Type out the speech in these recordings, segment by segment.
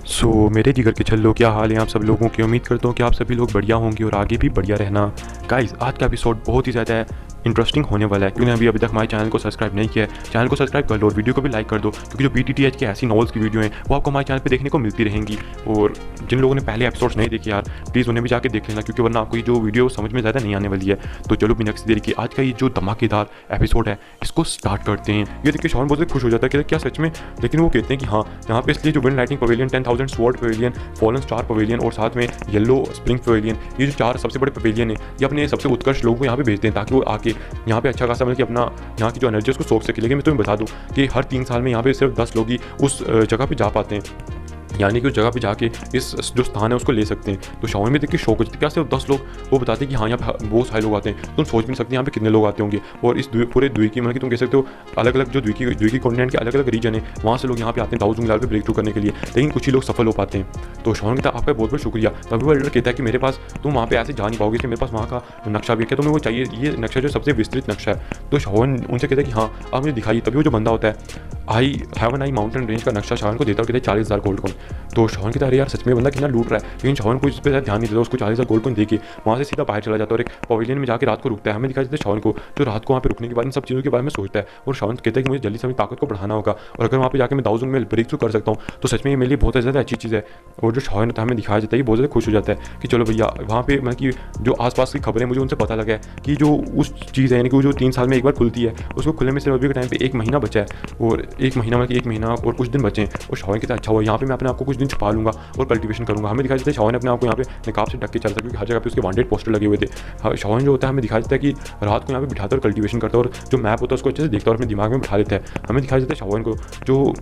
मेरे जिगर के छल्लों, क्या हाल है आप सब लोगों की। उम्मीद करता हूँ कि आप सभी लोग बढ़िया होंगे और आगे भी बढ़िया रहना। गाइस, आज का एपिसोड बहुत ही ज़्यादा इंटरेस्टिंग होने वाला है। क्योंकि अभी तक हमारे चैनल को सब्सक्राइब नहीं किया है, चैनल को सब्सक्राइब कर लो और वीडियो को भी लाइक कर दो, क्योंकि जो BTTH की ऐसी नॉवेल्स की वीडियो हैं वो आपको हमारे चैनल पे देखने को मिलती रहेंगी। और जिन लोगों ने पहले एपिसोड्स नहीं देखे यार, प्लीज़ उन्हें भी जाके देख लेना, क्योंकि वरना आपको ये जो वीडियो समझ में ज़्यादा नहीं आने वाली है। तो चलो बिना किसी देरी के आज का ये जो धमाकेदार एपिसोड है इसको स्टार्ट करते हैं। ये देखिए शॉन बहुत खुश हो जाता है कि क्या सच में, लेकिन वो कहते हैं कि हाँ, यहाँ पे इसलिए जो wind lighting pavilion, 10,000 sword pavilion, fallen star pavilion और साथ में येलो स्प्रिंग पवेलियन, ये जो 4 सबसे बड़े पवेलियन है, ये अपने सबसे उत्कृष्ट लोगों को यहाँ पे भेजते हैं ताकि वो आके यहाँ पे अच्छा खासा मतलब कि अपना यहाँ की जो एनर्जी उसको सोख सके। लेकिन मैं तुम्हें बता दूँ कि हर 3 साल में यहाँ पे सिर्फ 10 लोग ही उस जगह पे जा पाते हैं, यानी कि उस जगह पे जाके इस जो स्थान है उसको ले सकते हैं। तो शाओन में देख के शौक हो जाती है, क्या सिर्फ 10 लोग। वो बताते हैं कि हाँ, यहाँ पे बहुत सारे लोग आते हैं, तुम सोच भी नहीं सकते यहाँ पे कितने लोग आते होंगे। और इस पूरे द्वीप की मतलब कि तुम कह सकते हो अलग अलग जो द्वीप की कॉन्टिनेंट के अलग अलग रीजन है, वहाँ से लोग यहाँ पे आते हैं दाऊद पे ब्रेक थ्रू करने के लिए, लेकिन कुछ ही लोग सफल हो पाते हैं। तो शाओन कहता है आपका बहुत बहुत शुक्रिया। तभी वो एल्डर कहता है कि मेरे पास तुम वहाँ पे ऐसे जा नहीं पाओगे, कि मेरे पास वहाँ का नक्शा भी है, क्या तुम्हें वो चाहिए? ये नक्शा जो सबसे विस्तृत नक्शा है। तो शाओन उनसे कहता है कि हाँ, आप मुझे दिखाइए। तभी वो जो बंदा होता है आई माउंटेन रेंज का नक्शा शाओन को देता है, कहते हैं 40,000 गोल्ड कॉइन। तो शाओन कहता है अरे यार सच में बंदा कितना लूट रहा है, लेकिन शाओन को इस पर ध्यान नहीं देता। उसको 40,000 गोल्ड कॉइन देके वहाँ से सीधा बाहर चला जाता है और एक पवेलियन में जाकर रात को रुकता है। हमें दिखाई देता है शाओन को जो रात को वहाँ पे रुकने के बाद इन सब चीज़ों के बारे में सोचता है, और शाओन कहता है कि मुझे जल्दी से अपनी ताकत को बढ़ाना होगा, और अगर वहाँ पे जाकर मैं दाऊद में ब्रेक थ्रू कर सकता हूँ तो सच में ये मेरे लिए बहुत ज़्यादा अच्छी चीज़ है। और जो शाओन होता है हमें दिखाया जाता है, बहुत ज़्यादा खुश हो जाता है कि चलो भैया वहाँ पे मतलब कि जो आसपास की खबरें मुझे उनसे पता लगा है कि जो उस चीज़ है, यानी कि वो जो 3 साल में एक बार खुलती है, उसको खुलने में सिर्फ अभी के टाइम पे 1 महीना बचा है, और 1 महीना मतलब 1 महीना और कुछ दिन बचे हैं। और शाओन कहता है अच्छा हुआ, यहाँ पे मैं अपने आपको कुछ दिन छुपा लूँगा और कल्टीवेशन करूँगा। हमें दिखाई देता है शाओन अपने आपको यहाँ पे निकाब से ढक के चलता है, क्योंकि हर जगह पे उसके वांटेड पोस्टर लगे हुए थे। शाओन जो होता है हमें दिखाई देता है कि रात को यहाँ पे बिठाता है और कल्टीवेशन करता है, और जो मैप होता है उसको अच्छे से देखता है और अपने दिमाग में बिठा लेता है। हमें दिखाई देता है शाओन को जो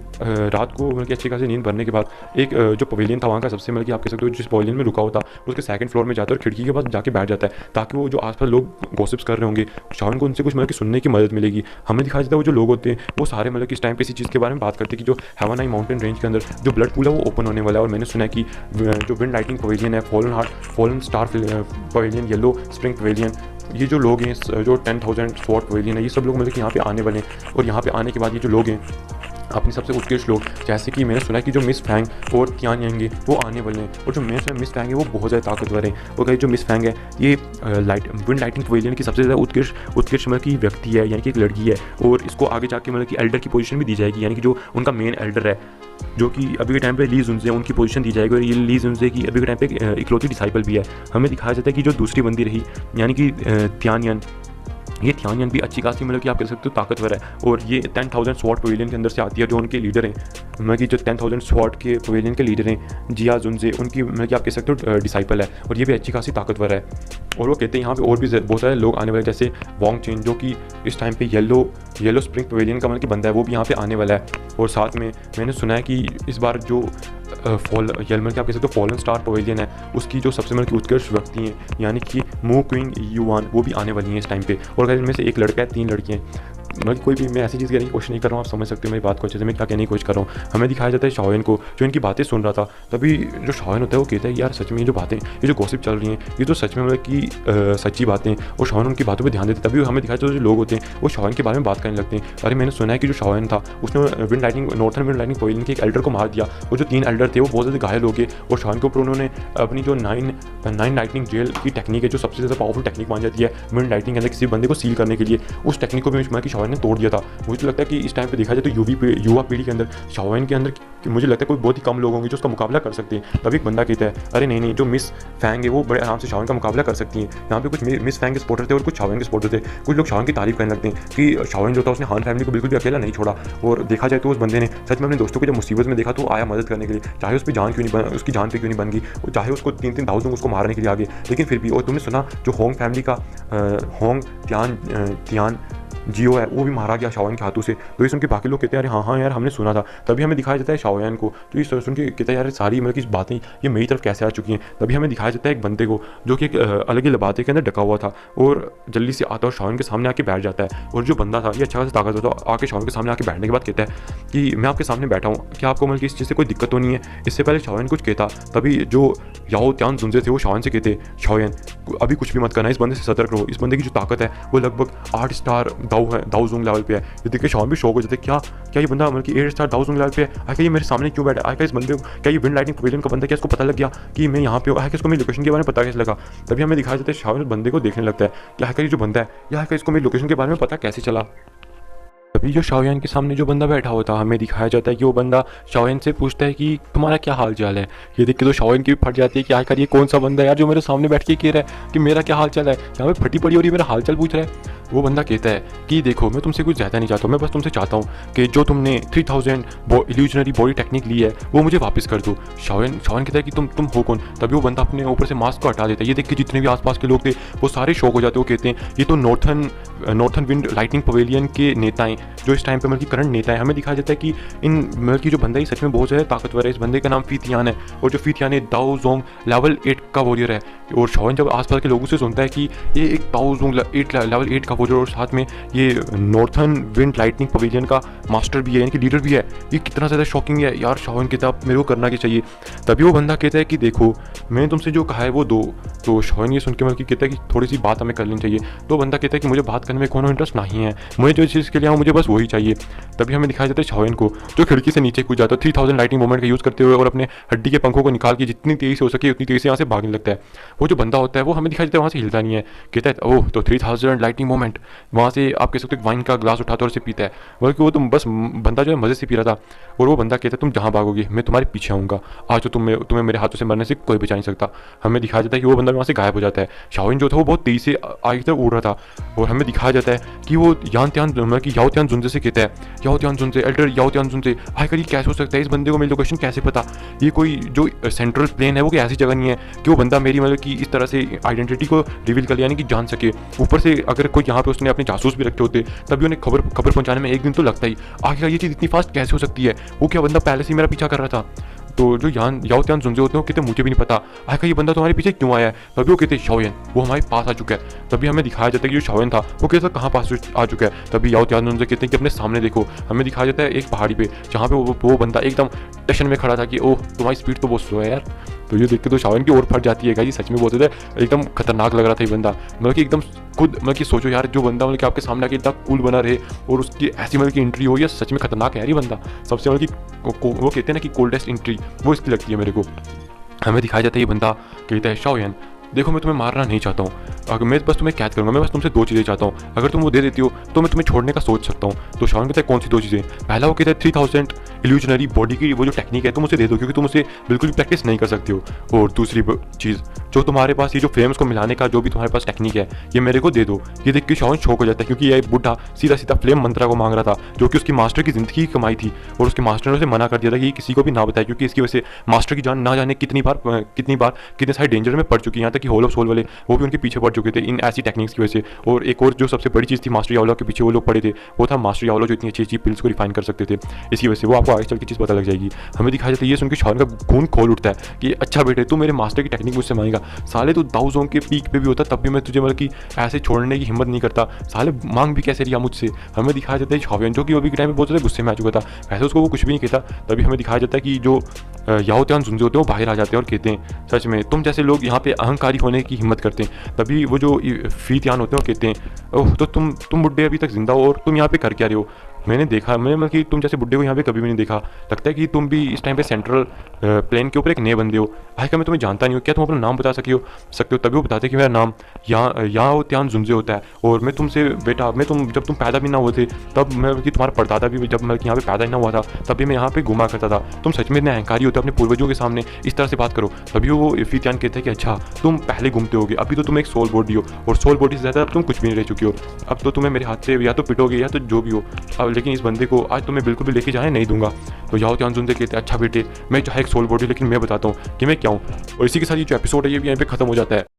रात को मतलब कि अच्छी खासी नींद भरने के बाद एक जो पवेलियन था वहाँ का सबसे मतलब कि आप कह सकते हो जिस पवेलियन में रुका होता, उसके 2nd फ्लोर में जाता है और खिड़की के पास जाके बैठ जाता है, ताकि वो जो आसपास लोग गॉसिप्स कर रहे होंगे शाओन को उनसे कुछ मतलब कि सुनने की मदद मिलेगी। हमें दिखाई देता है वो जो लोग होते हैं वो सारे मतलब कि इस टाइम पे इसी चीज़ के बारे में बात करते हैं कि जो हेवन माउंटेन रेंज के अंदर जो ब्लड पूल है वो ओपन होने वाला है। और मैंने सुना है कि जो विंड लाइटिंग पवेलियन है, fallen star pavilion, yellow spring pavilion, ये जो लोग हैं जो 10,000 स्वॉर्ड पवेलियन है, ये सब लोग मतलब कि यहाँ पे आने वाले हैं। और यहाँ पे आने के बाद ये जो लोग हैं अपने सबसे उत्कृष्ट लोग, जैसे कि मैंने सुना है कि जो मिस फैंग और तियान यांग वो आने वाले हैं। और जो मिस फैंग है वो बहुत ज़्यादा ताकतवर है। और कहीं जो मिस फैंग है ये विंड लाइटिंग पवेलियन की सबसे ज़्यादा उत्कृष्ट मतलब की व्यक्ति है, यानी कि एक लड़की है। और इसको आगे जाके मतलब कि एल्डर की पोजीशन भी दी जाएगी, यानी कि जो उनका मेन एल्डर है, जो कि अभी के टाइम पे ली जुनजे, उनकी पोजीशन दी जाएगी। और ये ली जुनजे की अभी के टाइम पे इकलौती डिसाइपल भी है। हमें दिखाया जाता है कि जो दूसरी बंदी रही, यानी कि तियान, ये तियान भी अच्छी खासी मतलब कि आप कह सकते हो ताकतवर है। और ये 10,000 स्वॉर्ड पवेलियन के अंदर से आती है। जो उनके लीडर हैं मतलब कि जो 10,000 स्वॉर्ड के पवेलियन के लीडर हैं जिया जुनजे, उनकी मतलब कि आप कह सकते हो डिसाइपल है, और ये भी अच्छी खासी ताकतवर है। और वो कहते हैं यहाँ पे और भी बहुत सारे लोग आने वाले, जैसे वॉन्ग चेन जो कि इस टाइम पे येलो स्प्रिंग पवेलियन का मतलब कि बंदा है, वो भी यहाँ पे आने वाला है। और साथ में मैंने सुना है कि इस बार जो येलमर के आप कह सकते हो फॉलन स्टार पवेलियन है, उसकी जो सबसे मतलब कि उत्कृष्ट व्यक्ति हैं, यानी कि मू क्विंग युआन, वो भी आने वाली हैं इस टाइम पे। और अगर इनमें से एक लड़का है, 3 लड़कियाँ हैं। मतलब कोई भी मैं ऐसी चीज़ कहने की कोशिश नहीं कर रहा हूँ, आप समझ सकते हो मेरी बात को अच्छे से मैं क्या कहने की कोशिश कर रहा हूँ। हमें दिखाया जाता है शाओन को जो इनकी बातें सुन रहा था। तभी जो शाओन होता है वो कहता है यार सच में ये जो बातें, ये जो गॉसिप चल रही हैं, ये तो सच में मतलब कि सच्ची बातें। और शाओन उनकी बातों पर ध्यान देते। तभी हमें दिखाया जाता है जो लोग होते हैं वो शाओन के बारे में बात करने लगते हैं। अरे मैंने सुना है कि जो शाओन था उसने नॉर्थन विंड लाइटिंग पवेलियन के एक एल्डर को मार दिया। और जो 3 एल्डर थे वो बहुत ज़्यादा घायल हो गए। और शाओन के ऊपर उन्होंने अपनी जो 9 लाइटनिंग जेल की टेक्निक है, जो सबसे ज़्यादा पावरफुल टेक्निक मानी जाती है विंड लाइटिंग के अंदर किसी बंदे को सील करने के लिए, उस टेक्निक को भी कि शाओन ने तोड़ दिया था। मुझे तो लगता है कि इस टाइम पे देखा जाए तो युवा पीढ़ी के अंदर शाओन के अंदर मुझे लगता है कोई बहुत ही कम लोग होंगे जो उसका मुकाबला कर सकते हैं। तभी एक बंदा कहता है अरे नहीं, जो मिस फैंग है वो बड़े आराम से शाओन का मुकाबला कर सकती हैं। यहाँ पे कुछ मिस फैंग के सपोर्टर थे और कुछ शाओन के सपोर्टर थे। कुछ लोग शाओन की तारीफ करने लगते हैं कि शाओन जो था उसने हान फैमिली को बिल्कुल भी अकेला नहीं छोड़ा। और देखा जाए तो उस बंदे ने सच में अपने दोस्तों को जब मुसीबत में देखा तो आया मदद करने के लिए, चाहे उसकी जान पे क्यों नहीं बन गई, चाहे उसको 3 दाऊद उसको मारने के लिए आगे, लेकिन फिर भी। और तुमने सुना जो होंग फैमिली का होंग तियान जियो है वो भी मारा गया शाओन के हाथों से। तो ये सुन के बाकी लोग कहते हैं अरे हाँ यार हमने सुना था। तभी हमें दिखाया जाता है शाओन को, तो ये सुन के कहता है यार सारी मतलब कि बातें ये मेरी तरफ कैसे आ चुकी हैं। तभी हमें दिखाया जाता है एक बंदे को जो कि एक अलग ही लबाते के अंदर ढका हुआ था, और जल्दी से आता है और शाओन के सामने आके बैठ जाता है। और जो बंदा था ये अच्छा खासा ताकत होता, आके शाओन के सामने आके बैठने के बाद कहता है कि मैं आपके सामने बैठा हूँ, क्या आपको मतलब कि इस चीज़ से कोई दिक्कत तो नहीं है। इससे पहले शाओन कुछ कहता, तभी जो याओ त्यान जुनजे थे वो शाओन से कहते शाओन अभी कुछ भी मत करना, इस बंदे से सतर्क रहो। इस बंदे की जो ताकत है वो लगभग 8 स्टार दाऊ जोंग लेवल पे है। ये देख के शाओन भी शॉक हो जाते हैं, क्या क्या ये बंदा मतलब कि 8 स्टार दाऊ जोंग लेवल पे है, आखिर ये मेरे सामने क्यों बैठा है, आखिर इस बंदे को क्या ये विंड लाइटनिंग पवेलियन का बंदा, क्या इसको पता लग गया कि मैं यहाँ पे हूँ, आखिर इसको मेरी लोकेशन के बारे में पता कैसे लगा। तभी हमें दिखाया जाता है शाओन उस बंदे को देखने लगता है कि आखिर ये जो बंदा है या आखिर इसको मेरी लोकेशन के बारे में पता कैसे चला। तभी जो शाओयान के सामने जो बंदा बैठा होता है हमें दिखाया जाता है कि वो बंदा शाओयान से पूछता है कि तुम्हारा क्या हाल चाल है। ये देख के तो शाओयान की भी फट जाती है कि आखिर ये कौन सा बंदा है यार जो मेरे सामने बैठ के कह रहा है कि मेरा क्या हाल चाल है, यहाँ पे फटी पड़ी हो रही है, मेरा हाल चाल पूछ रहा है। वो बंदा कहता है कि देखो मैं तुमसे कुछ ज़्यादा नहीं चाहता हूँ, मैं बस तुमसे चाहता हूँ कि जो तुमने 3000 इल्यूजनरी बॉडी टेक्निक ली है वो मुझे वापस कर दो। शाओयान कहता है कि तुम हो कौन। तभी वो बंदा अपने ऊपर से मास्क को हटा देता है। ये देख के जितने भी आसपास के लोग थे वो सारे शॉक हो जाते हैं। वो कहते हैं ये तो नॉर्थन विंड लाइटनिंग पवेलियन के नेता हैं, जो इस टाइम पे मतलब करंट नेता है। हमें दिखाया जाता है कि इन मतलब की जो बंदा है सच में बहुत ज़्यादा ताकतवर है। इस बंदे का नाम फीथियान है और जो फीथियान है दाओ जोंग लेवल 8 का वॉरियर है। और शाओयान जब आसपास के लोगों से सुनता है कि ये एक दाओ जोंग लेवल 8 का वॉरियर और साथ में ये नॉर्थन विंड लाइटनिंग पवेलियन का मास्टर भी है, यानी कि लीडर भी है, ये कितना ज़्यादा शॉकिंग है यार। शाओयान कहता है मेरे को करना क्या चाहिए। तभी वो बंदा कहता है कि देखो मैंने तुमसे जो कहा है वो दो। तो शाओयान ये सुन के मतलब कि कहता है कि थोड़ी सी बात हमें कर लेनी चाहिए। तो बंदा कहता है कि मुझे बात करने में कोनो इंटरेस्ट नहीं है, मुझे जो चीज़ के लिए आऊँ मुझे बस वही चाहिए। तभी हमें दिखाया जाता है शाओयान को जो खिड़की से नीचे कूद जाता है 3000 लाइटिंग मोमेंट का यूज़ करते हुए और अपने हड्डी के पंखों को निकाल के जितनी तेज़ी से हो सके उतनी तेज़ी से यहाँ से भागने लगता है। वो जो बंदा होता है वो हमें दिखाया जाता है वहाँ से हिलता नहीं है। कहता है ओह तो 3000 लाइटिंग मोमेंट, वहाँ से आप कह सकते हो वाइन का ग्लास उठाता और उसे पीता है, बल्कि वो तुम बस बंदा जो है मज़े से पी रहा था। और वो बंदा कहता है तुम जहाँ भागोगे मैं तुम्हारे पीछे आऊँगा, आज तो तुम्हें मेरे हाथों से मरने से कोई बचा नहीं सकता। हमें दिखाया जाता है कि वो बंदा वहाँ से गायब हो जाता है। शाओयान जो था वो बहुत तेज़ी से आगे की तरफ उड़ रहा था और हमें दिखाया जाता है कि वो याओ त्यान जुनजे से कहता है, याओ त्यान जुनजे एल्डर याओ त्यान जुनजे, आखिर ये कैसे हो सकता है, इस बंदे को मेरी लोकेशन कैसे पता, ये कोई जो सेंट्रल प्लेन है वो कोई ऐसी जगह नहीं है कि वो बंदा मेरी मतलब कि इस तरह से आइडेंटिटी को रिवील कर यानी कि जान सके। ऊपर से अगर कोई यहाँ पे उसने अपने जासूस भी रखे होते तभी उन्हें खबर पहुंचाने में एक दिन तो लगता ही। आखिर ये चीज़ इतनी फास्ट कैसे हो सकती है, वो क्या बंदा पहले से मेरा पीछा कर रहा था। तो जो याओ त्यान जुनजे होते हैं वो कहते मुझे भी नहीं पता आखिर ये बंदा तुम्हारे पीछे क्यों आया है। तभी वो कहते शाओयान वो हमारे पास आ चुका है। तभी हमें दिखाया जाता है कि जो शाओयान था वो कैसे कहाँ पास आ चुका है। तभी याओ त्यान जुनजे कहते हैं कि अपने सामने देखो। हमें दिखाया जाता है एक पहाड़ी पे जहाँ पे वो बंदा एकदम टेंशन में खड़ा था कि ओह तुम्हारी स्पीड तो बहुत स्लो है यार। तो ये देख के तो शाओयान की और फट जाती है गाइस, सच में बहुत ज़्यादा एकदम खतरनाक लग रहा था ये बंदा। मतलब कि एकदम खुद मतलब कि सोचो यार जो बंदा मतलब कि आपके सामने आके इतना कूल बना रहे और उसकी ऐसी मतलब की एंट्री हो, या सच में खतरनाक है यार ये बंदा। सबसे मतलब कि वो कहते हैं ना कि कोल्डेस्ट एंट्री वो इसकी लगती है मेरे को। हमें दिखाया जाता है ये बंदा कहता है शाओयान देखो मैं तुम्हें मारना नहीं चाहता हूँ, अगर मैं बस तुम्हें कैद करूँगा, मैं बस तुमसे दो चीज़ें चाहता हूँ, अगर तुम वो दे देती हो तो मैं तुम्हें छोड़ने का सोच सकता हूँ। तो शाओयान कहता है कौन सी दो चीज़ें। पहला वो कहता है 3000 इल्यूजनरी बॉडी की वो जो टेक्निक है तुम उसे दे दो क्योंकि तुम उसे बिल्कुल भी प्रैक्टिस नहीं कर सकती हो। और दूसरी चीज़ जो तुम्हारे पास ये जो फ्लेम्स को मिलाने का जो भी तुम्हारे पास टेक्निक है ये मेरे को दे दो। ये देख के शाओयान शौक हो जाता है क्योंकि ये बुढ़ा सीधा सीधा फ्लेम मंत्रा को मांग रहा था जो कि उसकी मास्टर की ज़िंदगी की कमाई थी और उसके मास्टर ने उसे मना कर दिया था कि किसी को भी ना बताए क्योंकि इसकी वजह से मास्टर की जान ना जाने कितने सारे डेंजर में पड़ चुकी है। यहाँ तक कि होल ऑफ सोल वाले वो भी उनके पीछे पड़ चुके थे इन ऐसी टेक्निक्स की वजह से। और एक और जो सबसे बड़ी चीज़ थी मास्टर याओलो के पीछे वो लोग पड़े थे वो था मास्टर याओलो जो इतनी अच्छी अच्छी पिल्स को रिफाइन कर सकते थे। इसकी वजह से वो आपको आगे चल की चीज़ पता लग जाएगी। हमें दिखाया जाता है ये सुन के शाओयान का खून खोल उठता है कि अच्छा बेटे तू मेरे मास्टर की टेक्निक मुझसे मांगेगा, साले तू दाऊ जोंग के पीक पे भी होता तब भी मैं तुझे मतलब कि ऐसे छोड़ने की हिम्मत नहीं करता, साले मांग भी कैसे लिया मुझसे। हमें दिखाया जाता है शाओयान जो कि अभी के टाइम में बहुत ज़्यादा गुस्से में आ चुका था, वैसे उसको वो कुछ भी नहीं कहता। तभी हमें दिखाया जाता है कि जो याओ त्यान जुनजे होते हैं वो बाहर आ जाते हैं और कहते हैं सच में तुम जैसे लोग यहाँ पे अहंकारी होने की हिम्मत करते हैं। तभी वो जो फीथियान होते हैं वो कहते हैं ओह तो तुम बुड्ढे अभी तक जिंदा हो और तुम यहाँ पे कर क्या रहे हो, मैंने मतलब कि तुम जैसे बुड्ढे को यहाँ पे कभी भी नहीं देखा, लगता है कि तुम भी इस टाइम पे सेंट्रल प्लेन के ऊपर एक नए बंदे हो। भाई क्या मैं तुम्हें जानता नहीं हूँ, क्या तुम अपना नाम बता सकते हो। तभी वो बताते कि मेरा नाम याओ त्यान जुनजे होता है और मैं तुमसे बेटा जब तुम पैदा भी ना हुए थे तब मैं कि तुम्हारा परदादा भी जब मैं यहाँ पे पैदा ही ना हुआ था तभी मैं यहाँ पे घुमा करता था, तुम सच में इतने अहंकारी होते अपने पूर्वजों के सामने इस तरह से बात करो। तभी वो फीथियान कहते हैं कि अच्छा तुम पहले घूमते होगे, अभी तो तुम एक सोल बॉडी हो और सोल बॉडी से ज़्यादा अब तुम कुछ भी नहीं रह चुकी हो, अब तो तुम्हें मेरे हाथ से या तो पिटोगे या तो जो भी हो, अब लेकिन इस बंदे को आज तुम्हें बिल्कुल भी लेके जाने नहीं दूंगा। तो याओ त्यान जुनजे कहते हैं अच्छा बेटे मैं चाहे एक सोल बॉडी लेकिन मैं बताता हूँ कि मैं क्या हूँ। और इसी के साथ ये जो एपिसोड है ये भी यहाँ पे खत्म हो जाता है।